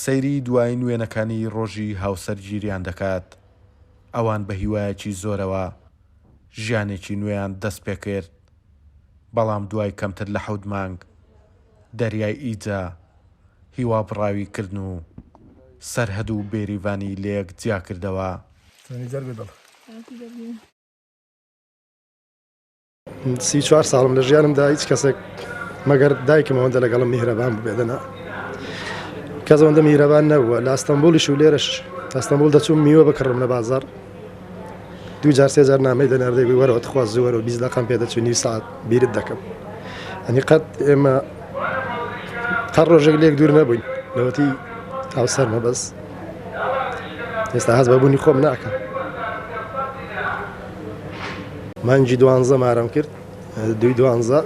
سەیری دوای نوێنەکانی ڕۆژی هاوسەرگیریان دەکات. ئەوان بە هیوایەکی زۆرەوە ژیانێکی نوێیان دەست پێ کرد، بەڵام دوای کەمتر لە 7 مانگ دەریای ئیجا هیوا بڕاوی کردن و سەرهەد و بێریڤانی لێک جیا کردەوە. 34 ساڵم لە ژیانمدا هیچ کەسێک مەگەر دایکم ئەوەندە لەگەڵم میهرەبان بووبێدەنا. کەس ئەوەندە میهرەبان نەبووە. لە ئەستەمبوڵیش و لێرەش ئەستەمبوڵ دەچووم میوە بکڕم لە بازاڕ، 2 جار 3 جار نامەی لە ناردەی وەرەوە تخواز زوەرە و 20 دقەم پێ دەچوو، نیم ساعت بیرت دەکەم. ئەنی قەت ئێمە قەت ڕۆژێک لێک دوور نەبووین لەوەتی هاوسەرمە، بەس ئێستا هەست بەبوونی خۆم ناکەم. مانگی 12 مارەم کرد، 2/12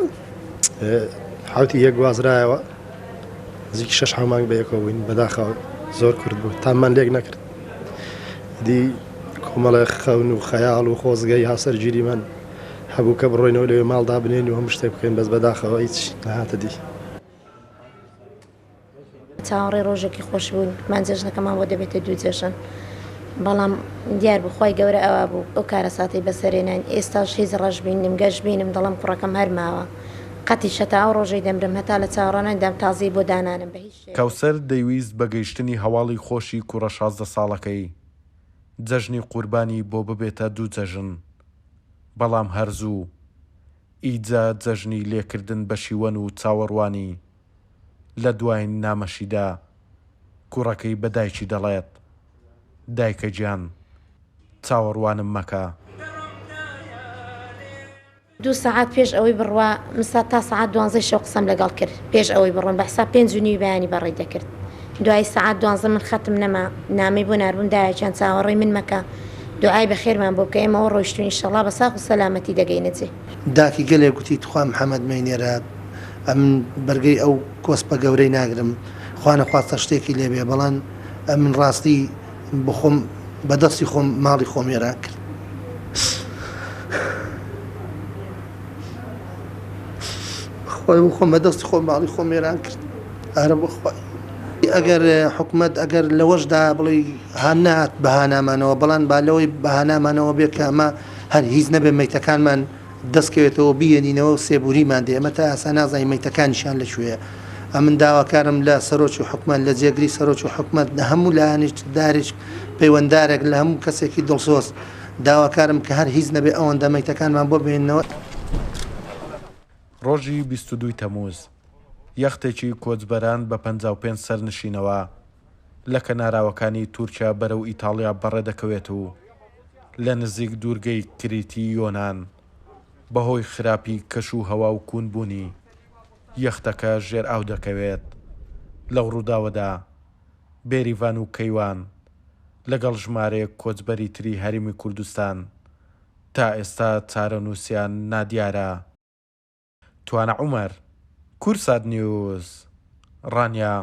حوتی یەک گوازرایەوە، نزیکی 6 مانگ بە یەکەوە بووین بەداخەوە. زۆر کورد بوو، تاممان لێک نەکرد. دی کۆمەڵە خەون و خەیاڵ و خۆزگەی هاوسەرگیریمان هەبوو کە بڕۆینەوە لەوێ ماڵدا بنێن و هەموو شتێک بکەین، بەس بەداخەوە هیچ نەهاتە دی. چاوەڕێی ڕۆژێکی خۆش بوون، مان جێژنەکەمان بۆ دەبێتە 2 جێژن، بەڵام دیار بوو خۆی گەورە ئەوە بوو ئەو کارە ساتەی بەسەرێنان. ئێستاش هیچ ڕەش بینیم گەشت بینم دەڵم کوڕەکەم هەرماوە قەتی شەتا ئەو ڕۆژەی دەمرم هەتا لە چاوەڕانەدام تازی بۆ دانانم بە هیچ شتێک. کەوسەر دەیویست بە گەیشتنی هەواڵی خۆشی کوڕە 16 ساڵەکەی جەژنی قوربانی بۆ ببێتە 2 جەژن، بەڵام هەرزوو ئیجا جەژنی لێکردن بە شیوەن و چاوەڕوانی. لە دوای نامەشیدا کوڕەکەی بە دایکی دەڵێت: دایکە گیان، چاوەڕوانم مەکە. 2 ساعات پێش ئەوەی بڕوا مسا تا ساعت 12 شەو قسەم لەگەڵ کرد. پێش ئەوەی بڕۆن بە حساب 5 بەیانی بەڕێ دەکرد. دوای ساعت 12 من خەتم نەما، نامەی بۆ ناربوون دایەکیان چاوەڕێی من مەکە، دوعای بەخێرمان بۆ بکە ئێمەوە ڕۆیشتون ئینشەڵا بە ساق و سەلامەتی دەگەینەجێ. داکی گەلێک گوتی تخوا محەممەد مەینێرە ئەم بەرگەی ئەو کۆسپە گەورەی ناگرم، خوانە خواستە شتێکی لێبێ، بەڵام من ڕاستی بخۆم بەدەستی خۆم ماڵی خۆم ێرا کرد. خۆی خۆم بەدەستی خۆم ماڵی خۆم ێران کرد. ئارە بخوای ئەگەر حکومەت ئەگەر لەوەشدا بڵێ هەنات بەهانامانەوە، بەڵام با لەوەی بەهانامانەوە بێت کە ئەمە هەر هیچ نەبێ مەیتەکانمان دەستکەوێتەوە بیێنینەوە سێبوریمان دێ، ئەمە تا ئاسا نازانین مەیتەکانیشان لەکوێیە. ئەمن داواکارم لە سەرۆکی حکومەت لە جێگری سەرۆکی حکومەت لە هەموو لایەنێک دارێک پەیوەنددارێک لە هەموو کەسێکی دڵسۆز داواکارم کە هەر هیچ نەبێ ئەوەندە مەیتەکانمان بۆ بێننەوە. ڕۆژی 22 تەمووز یەختێکی کۆچبەران بە 55 سەرنشینەوە لە کەناراوەکانی تورکیا بەرەو ئیتاڵیا بەڕێدەکەوێت و لە نزیک دوورگەی کریتی یۆنان بەهۆی خراپی کەش و هەوا و کوونبوونی یەختەکە ژێر ئاو دەکەوێت. لەو ڕووداوەدا بێریڤان و کەیوان لەگەڵ ژمارەیەک کۆچبەری تری هەرێمی کوردستان تا ئێستا چارەنووسیان نادیارە. توانە عومەر، کورسات نیوز، ڕانیا.